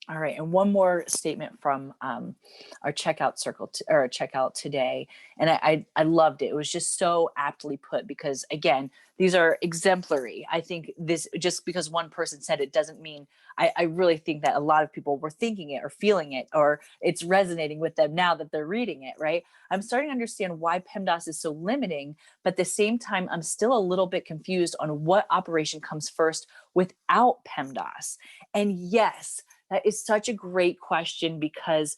All right, and one more statement from our checkout circle or our checkout today, and I loved it. It was just so aptly put because again, these are exemplary. I think this just because one person said it doesn't mean I really think that a lot of people were thinking it or feeling it or it's resonating with them now that they're reading it. Right? I'm starting to understand why PEMDAS is so limiting, but at the same time, I'm still a little bit confused on what operation comes first without PEMDAS. And yes, that is such a great question because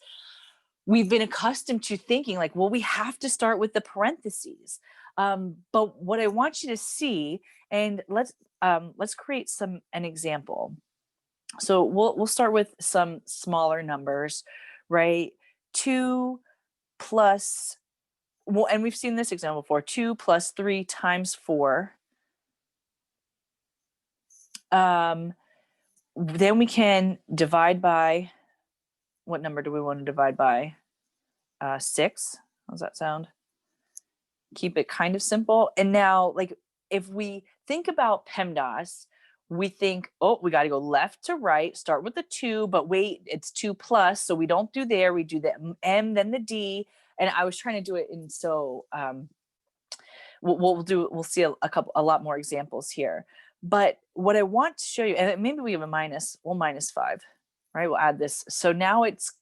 we've been accustomed to thinking like, well, we have to start with the parentheses. But what I want you to see, and let's create an example. So we'll start with some smaller numbers, right? 2 plus, well, and we've seen this example before, 2 plus 3 times 4. Then we can divide by, what number do we want to divide by? 6. How does that sound? Keep it kind of simple. And now, like, if we think about PEMDAS, we think, oh, we got to go left to right, start with the 2, but wait, it's 2 plus. So we don't do there. We do the M, then the D. And I was trying to do it in we'll see a lot more examples here. But what I want to show you, and maybe we have a minus, we'll minus 5, right? We'll add this. So now it's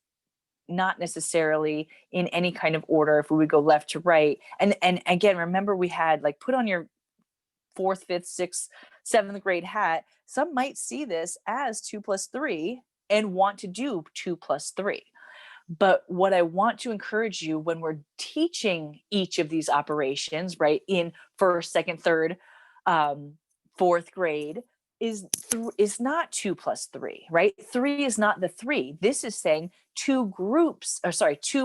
not necessarily in any kind of order if we would go left to right. And again, remember we had like put on your 4th, 5th, 6th, 7th grade hat. Some might see this as 2 plus 3 and want to do 2 plus 3. But what I want to encourage you when we're teaching each of these operations, right, in 1st, 2nd, 3rd, 4th grade, is not 2 plus 3, right? 3 is not the 3. This is saying 2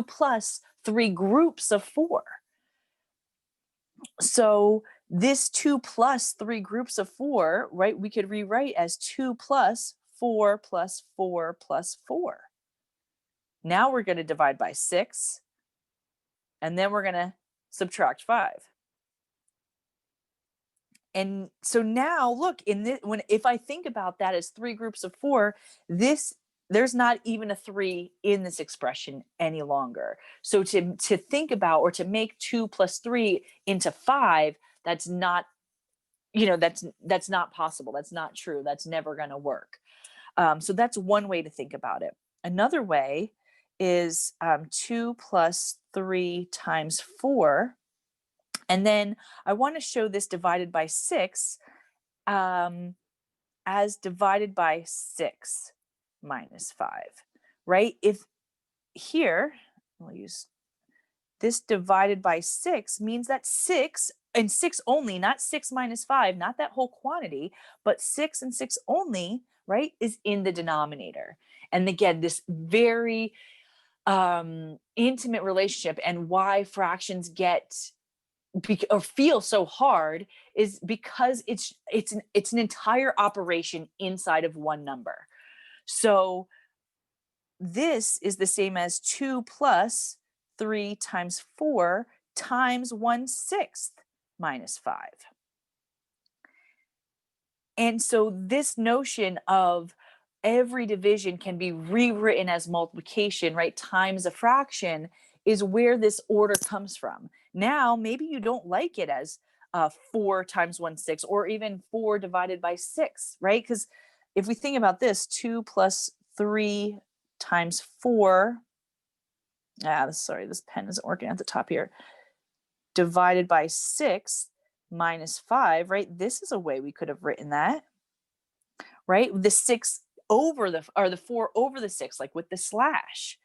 plus 3 groups of 4. So this 2 plus 3 groups of 4, right, we could rewrite as 2 plus 4 plus 4 plus 4. Now we're going to divide by 6, and then we're going to subtract 5. And so now look, if I think about that as 3 groups of 4, there's not even a 3 in this expression any longer. So to think about or to make 2 plus 3 into 5, that's not, that's not possible. That's not true. That's never going to work. So that's one way to think about it. Another way is 2 plus 3 times 4. And then I want to show this divided by 6 as divided by 6 minus 5, right? If here, I'll use this divided by 6 means that 6 and 6 only, not 6 minus 5, not that whole quantity, but 6 and 6 only, right, is in the denominator. And again, this very intimate relationship and why fractions or feel so hard is because it's an entire operation inside of one number. So this is the same as 2 plus 3 times 4 times 1/6 minus 5. And so this notion of every division can be rewritten as multiplication, right, times a fraction, is where this order comes from. Now, maybe you don't like it as 4 times 1/6 or even 4 divided by 6, right? Because if we think about this, 2 plus 3 times 4, sorry, this pen isn't working at the top here, divided by 6 minus 5, right? This is a way we could have written that, right? The 6 over the 4 over the 6, like with the slash.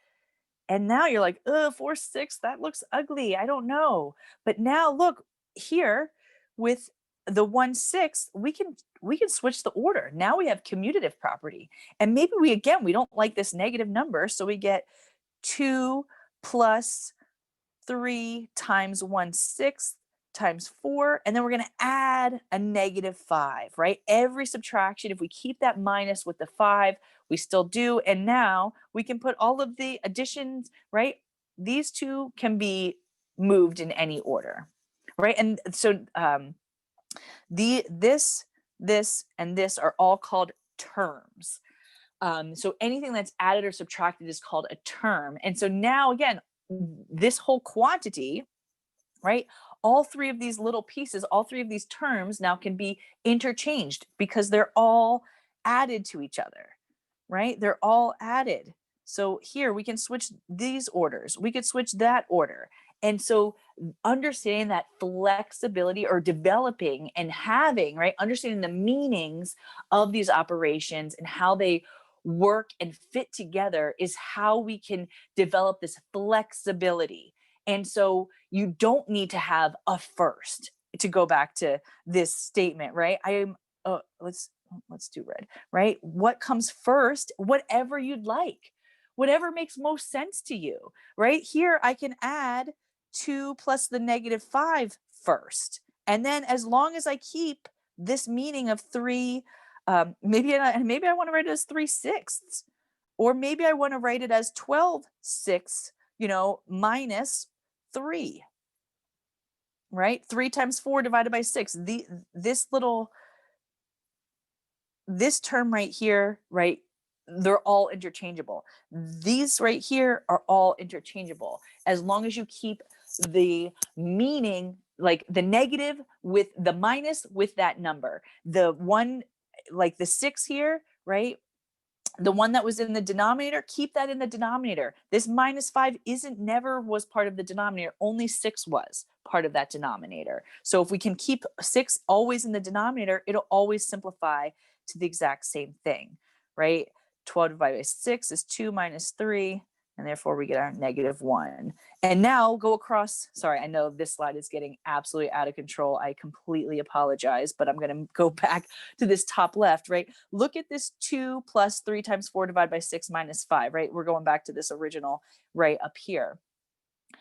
And now you're like, 4, 6, that looks ugly. I don't know. But now look here with the 1/6, we can switch the order. Now we have commutative property. And maybe we don't like this negative number. So we get 2 plus 3 times 1/6 times 4, and then we're going to add a negative 5, right? Every subtraction, if we keep that minus with the 5, we still do. And now we can put all of the additions, right? These two can be moved in any order, right? And so this, and this are all called terms. So anything that's added or subtracted is called a term. And so now again, this whole quantity, right? All three of these little pieces, all three of these terms now can be interchanged because they're all added to each other, right? They're all added. So here we can switch these orders. We could switch that order. And so understanding that flexibility or developing and having, right, understanding the meanings of these operations and how they work and fit together is how we can develop this flexibility. And so you don't need to have a first, to go back to this statement, right? I am, let's do red, right? What comes first? Whatever you'd like, whatever makes most sense to you, right? Here I can add 2 plus the -5 first. And then as long as I keep this meaning of 3, maybe I want to write it as 3/6, or maybe I want to write it as 12/6, minus 3, right? 3 times 4 divided by 6. This term right here, right? They're all interchangeable. These right here are all interchangeable as long as you keep the meaning, like the negative with the minus with that number. The one, like the 6 here, right? The one that was in the denominator, keep that in the denominator. This -5 never was part of the denominator. Only 6 was part of that denominator. So if we can keep 6 always in the denominator, it'll always simplify to the exact same thing, right? 12 divided by 6 is 2 minus 3, and therefore we get our -1. And now go across. Sorry, I know this slide is getting absolutely out of control. I completely apologize, but I'm going to go back to this top left, right? Look at this 2 plus 3 times 4 divided by 6 minus 5, right? We're going back to this original right up here.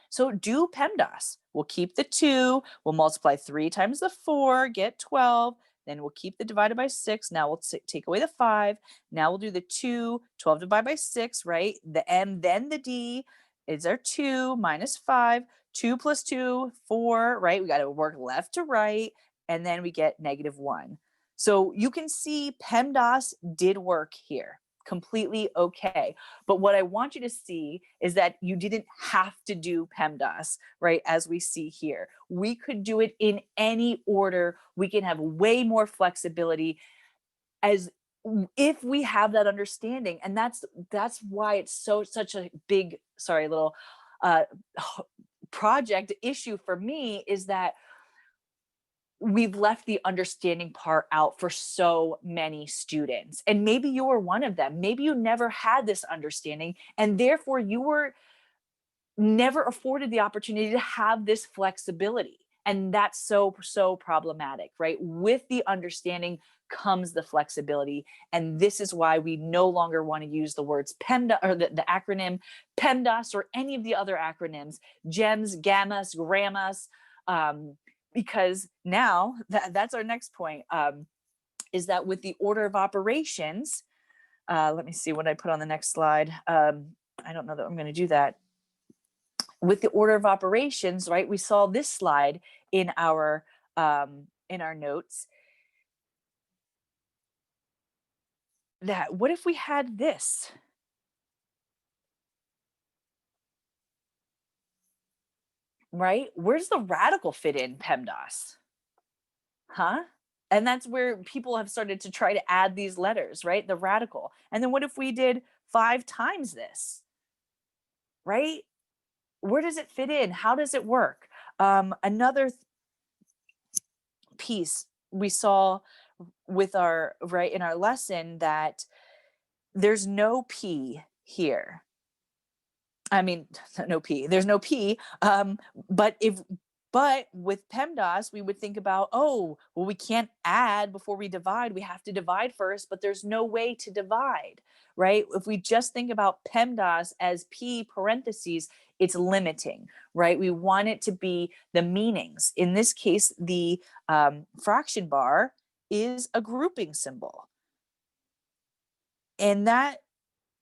So do PEMDAS. We'll keep the 2, we'll multiply 3 times the 4, get 12, then we'll keep the divided by 6. Now we'll take away the 5. Now we'll do the 2, 12 divided by 6, right? The M, then the D is our 2 minus 5. 2 plus 2, 4, right? We got to work left to right, and then we get -1. So you can see PEMDAS did work here. Completely okay. But what I want you to see is that you didn't have to do PEMDAS, right? As we see here, we could do it in any order. We can have way more flexibility as if we have that understanding. And that's why it's such a big, sorry, little project issue for me, is that we've left the understanding part out for so many students. And maybe you were one of them. Maybe you never had this understanding, and therefore you were never afforded the opportunity to have this flexibility. And that's so problematic, right? With the understanding comes the flexibility. And this is why we no longer want to use the words PEMDAS, or the acronym PEMDAS, or any of the other acronyms, GEMS, GAMAS, GRAMAS, because now that's our next point, is that with the order of operations, let me see what I put on the next slide. I don't know that I'm going to do that. With the order of operations, right? We saw this slide in our notes. That what if we had this? Right? Where's the radical fit in PEMDAS? Huh? And that's where people have started to try to add these letters, right? The radical. And then what if we did 5 times this? Right? Where does it fit in? How does it work? Another piece we saw with our, right, in our lesson, that there's no P here. I mean, no P, there's no P. But with PEMDAS, we would think about, oh, well, we can't add before we divide. We have to divide first, but there's no way to divide, right? If we just think about PEMDAS as P parentheses, it's limiting, right? We want it to be the meanings. In this case, the fraction bar is a grouping symbol. And that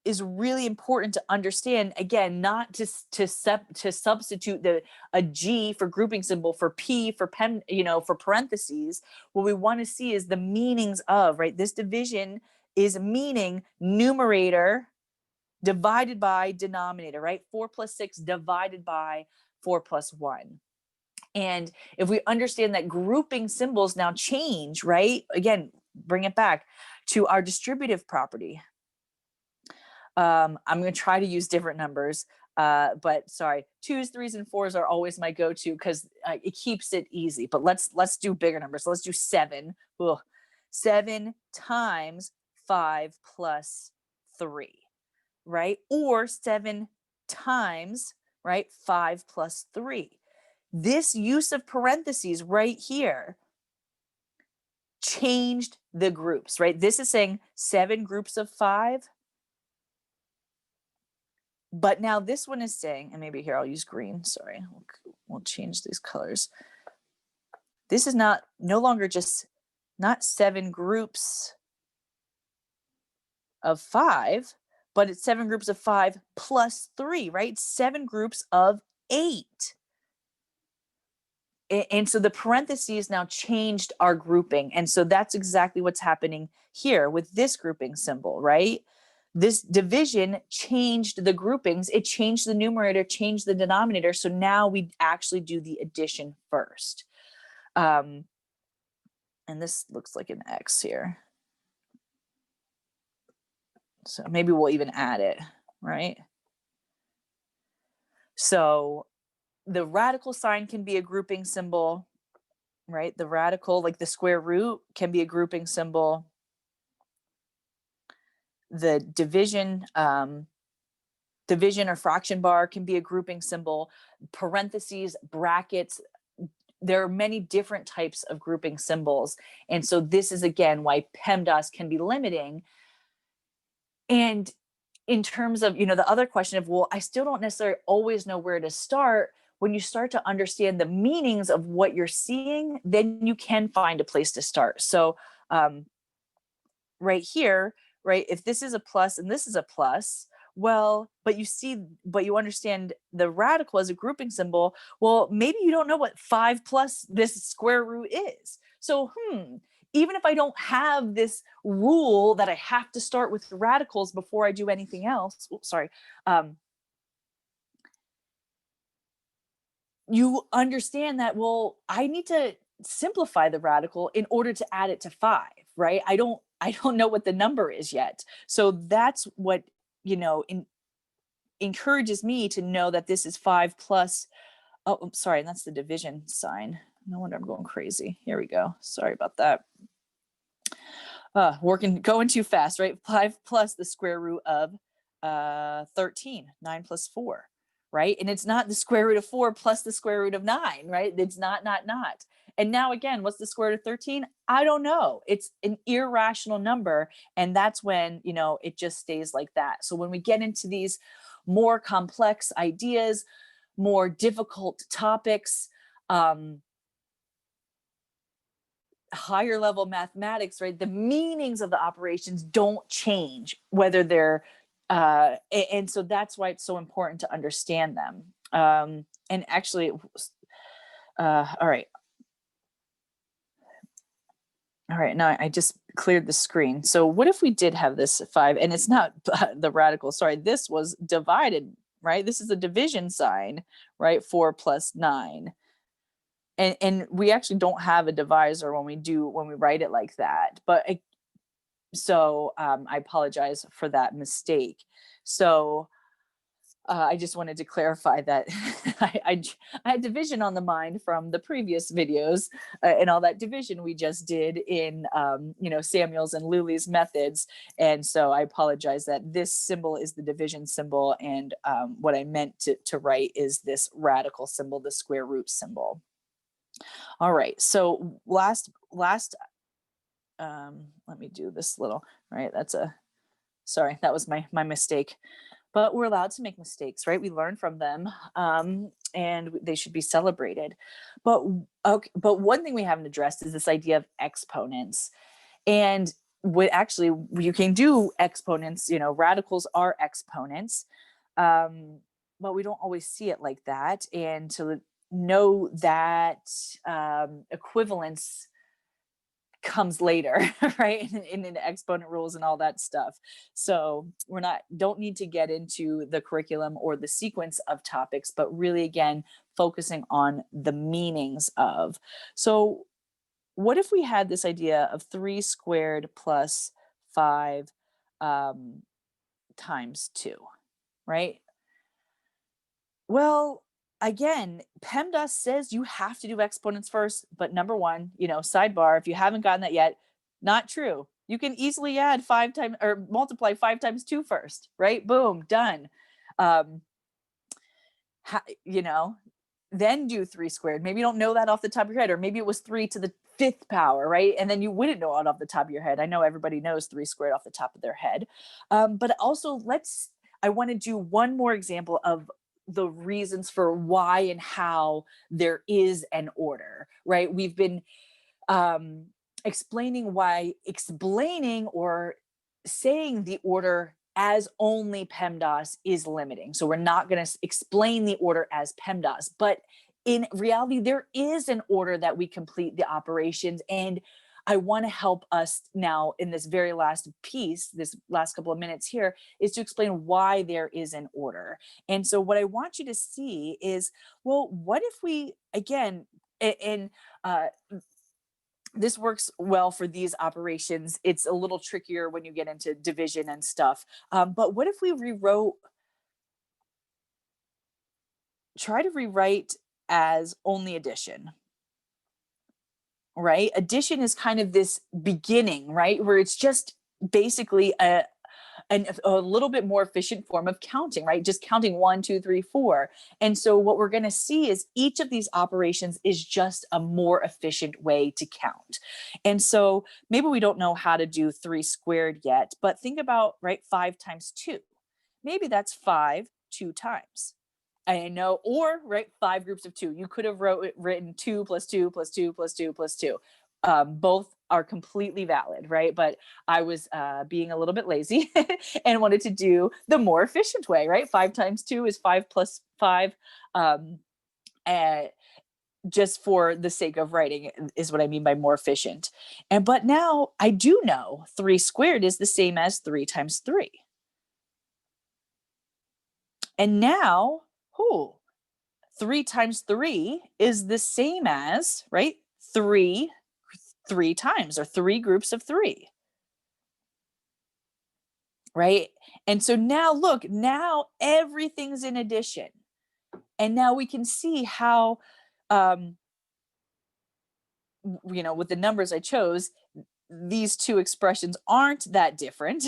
is really important to understand. Again, not to substitute a G for grouping symbol, for P for for parentheses. What we want to see is the meanings of, right? This division is meaning numerator divided by denominator, right? 4 plus 6 divided by 4 plus 1. And if we understand that grouping symbols now change, right? Again, bring it back to our distributive property. I'm going to try to use different numbers, but sorry, 2s, 3s, and 4s are always my go-to because it keeps it easy. But let's do bigger numbers. So let's do 7. Ugh. 7 times 5 plus 3, right? Or 7 times, right, 5 plus 3. This use of parentheses right here changed the groups, right? This is saying 7 groups of 5. But now this one is saying, and maybe here I'll use green. Sorry, we'll change these colors. This is no longer just not 7 groups of 5, but it's 7 groups of 5 plus 3, right? 7 groups of 8. And so the parentheses now changed our grouping. And so that's exactly what's happening here with this grouping symbol, right? This division changed the groupings. It changed the numerator, changed the denominator. So now we actually do the addition first. And this looks like an X here. So maybe we'll even add it, right? So the radical sign can be a grouping symbol, right? The radical, like the square root, can be a grouping symbol. The division or fraction bar can be a grouping symbol. Parentheses, brackets, there are many different types of grouping symbols. And so this is, again, why PEMDAS can be limiting. And in terms of, the other question of, well, I still don't necessarily always know where to start. When you start to understand the meanings of what you're seeing, then you can find a place to start. So right here, right, if this is a plus and this is a plus, well, but you understand the radical as a grouping symbol, well, maybe you don't know what 5 plus this square root is. So, even if I don't have this rule that I have to start with the radicals before I do anything else, you understand that, well, I need to simplify the radical in order to add it to 5, right? I don't know what the number is yet. So that's what, encourages me to know that this is 5 plus, oh, I'm sorry, and that's the division sign. No wonder I'm going crazy. Here we go. Sorry about that. Going too fast, right? 5 plus the square root of 13, 9 plus 4, right? And it's not the square root of 4 plus the square root of 9, right? It's not. And now again, what's the square root of 13? I don't know. It's an irrational number. And that's when, it just stays like that. So when we get into these more complex ideas, more difficult topics, higher level mathematics, right? The meanings of the operations don't change, whether they're, and so that's why it's so important to understand them. And actually, all right. All right, now I just cleared the screen. So what if we did have this 5, and it's not the radical, sorry, this was divided, right? This is the division sign, right? 4 plus 9. And we actually don't have a divisor when we write it like that. But I apologize for that mistake. So I just wanted to clarify that I had division on the mind from the previous videos and all that division we just did in, Samuel's and Lily's methods. And so I apologize that this symbol is the division symbol. And what I meant to write is this radical symbol, the square root symbol. All right, so last, let me do this little, right? Sorry, that was my mistake. But we're allowed to make mistakes, right? We learn from them, and they should be celebrated. But one thing we haven't addressed is this idea of exponents. And actually, you can do exponents, radicals are exponents, but we don't always see it like that. And to know that equivalence comes later, right? In the exponent rules and all that stuff. So don't need to get into the curriculum or the sequence of topics, but really, again, focusing on the meanings of. So what if we had this idea of 3 squared plus 5 times 2, right? Well, again, PEMDAS says you have to do exponents first, but number one, sidebar, if you haven't gotten that yet, not true. You can easily add 5 times or multiply 5 times 2 first, right? Boom, done. Um, then do 3 squared. Maybe you don't know that off the top of your head, or maybe it was 3 to the 5th power, right? And then you wouldn't know it off the top of your head. I know everybody knows 3 squared off the top of their head. But also I want to do one more example of the reasons for why and how there is an order, right? We've been explaining or saying the order as only PEMDAS is limiting. So we're not going to explain the order as PEMDAS, but in reality, there is an order that we complete the operations. And I want to help us now in this very last piece, this last couple of minutes here, is to explain why there is an order. And so what I want you to see is, well, what if we, again, this works well for these operations. It's a little trickier when you get into division and stuff. But what if we try to rewrite as only addition, right? Addition is kind of this beginning, right? Where it's just basically a little bit more efficient form of counting, right? Just counting 1, 2, 3, 4. And so what we're going to see is each of these operations is just a more efficient way to count. And so maybe we don't know how to do 3 squared yet, but think about, right, 5 times 2. Maybe that's 5 2 times. I know, or right, 5 groups of 2. You could have written 2 plus 2 plus 2 plus 2 plus 2. Both are completely valid, right? But I was being a little bit lazy and wanted to do the more efficient way, right? 5 times 2 is 5 plus 5. Just for the sake of writing is what I mean by more efficient. But now I do know 3 squared is the same as 3 times 3. And now, 3 times 3 is the same as, right? 3 times, or 3 groups of 3. Right? And so now look, now everything's in addition. And now we can see how, with the numbers I chose, these two expressions aren't that different,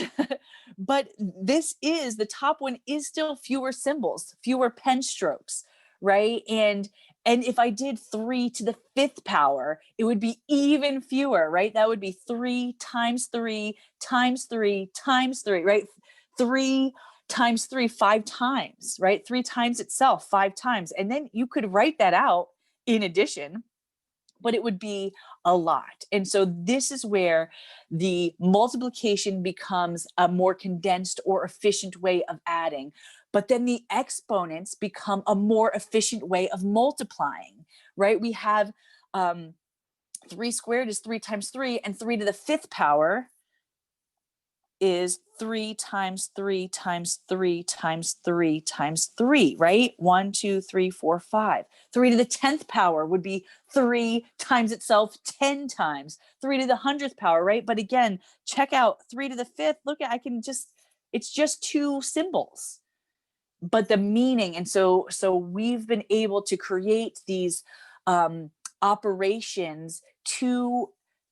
but the top one is still fewer symbols, fewer pen strokes, right? And if I did 3 to the 5th power, it would be even fewer, right? That would be 3 times 3 times 3 times 3, right? 3 times 3, 5 times, right? 3 times itself, 5 times. And then you could write that out in addition, but it would be a lot. And so this is where the multiplication becomes a more condensed or efficient way of adding. But then the exponents become a more efficient way of multiplying, right? We have 3 squared is 3 times 3, and 3 to the 5th power is 3 times 3 times 3 times 3 times 3, right? 1, 2, 3, 4, 5. 3 to the 10th power would be 3 times itself 10 times. 3 to the 100th power, right? But again, check out 3 to the 5th. Look, it's just 2 symbols. But the meaning, and so we've been able to create these operations to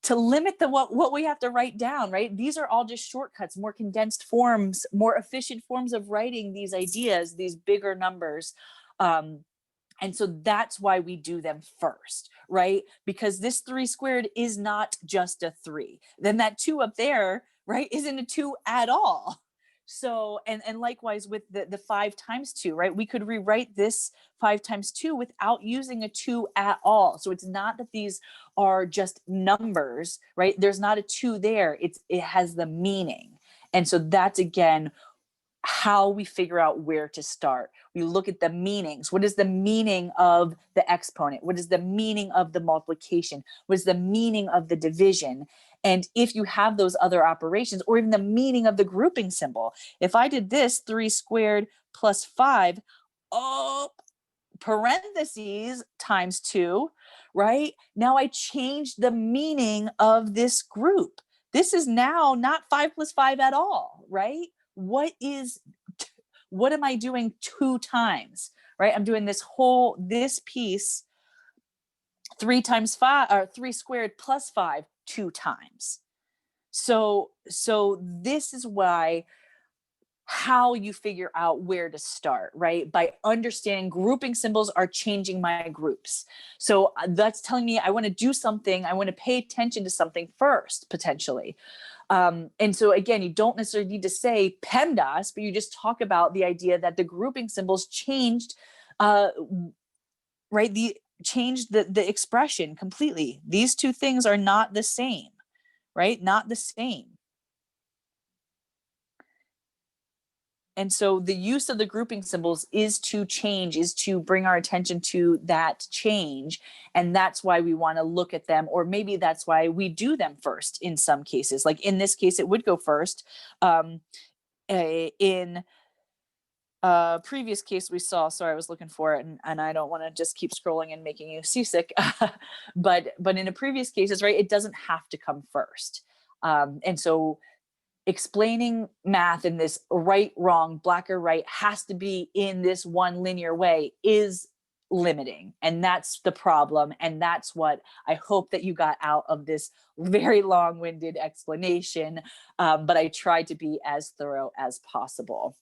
limit what we have to write down, right? These are all just shortcuts, more condensed forms, more efficient forms of writing these ideas, these bigger numbers. And so that's why we do them first, right? Because this 3 squared is not just a 3. Then that 2 up there, right, isn't a 2 at all. So, and likewise with the 5 times 2, right? We could rewrite this 5 times 2 without using a 2 at all. So it's not that these are just numbers, right? There's not a 2 there. It has the meaning. And so that's, again, how we figure out where to start. We look at the meanings. What is the meaning of the exponent? What is the meaning of the multiplication? What is the meaning of the division? And if you have those other operations, or even the meaning of the grouping symbol, if I did this 3 squared plus 5, oh, parentheses times 2, right? Now I changed the meaning of this group. This is now not 5 plus 5 at all, right? What am I doing 2 times, right? I'm doing this piece 3 times 5, or 3 squared plus 5 2 times. So this is why, how you figure out where to start, right? By understanding grouping symbols are changing my groups. So that's telling me I want to do something, I want to pay attention to something first, potentially. And so again, you don't necessarily need to say PEMDAS, but you just talk about the idea that the grouping symbols changed, right? Changed the expression completely. These two things are not the same, right? Not the same. And so the use of the grouping symbols is to bring our attention to that change. And that's why we want to look at them, or maybe that's why we do them first in some cases. Like in this case, it would go first. In a previous case we saw, sorry, I was looking for it, and I don't want to just keep scrolling and making you seasick. but in the previous cases, right, it doesn't have to come first. And so explaining math in this right, wrong, black or right has to be in this one linear way is limiting. And that's the problem. And that's what I hope that you got out of this very long-winded explanation. But I tried to be as thorough as possible.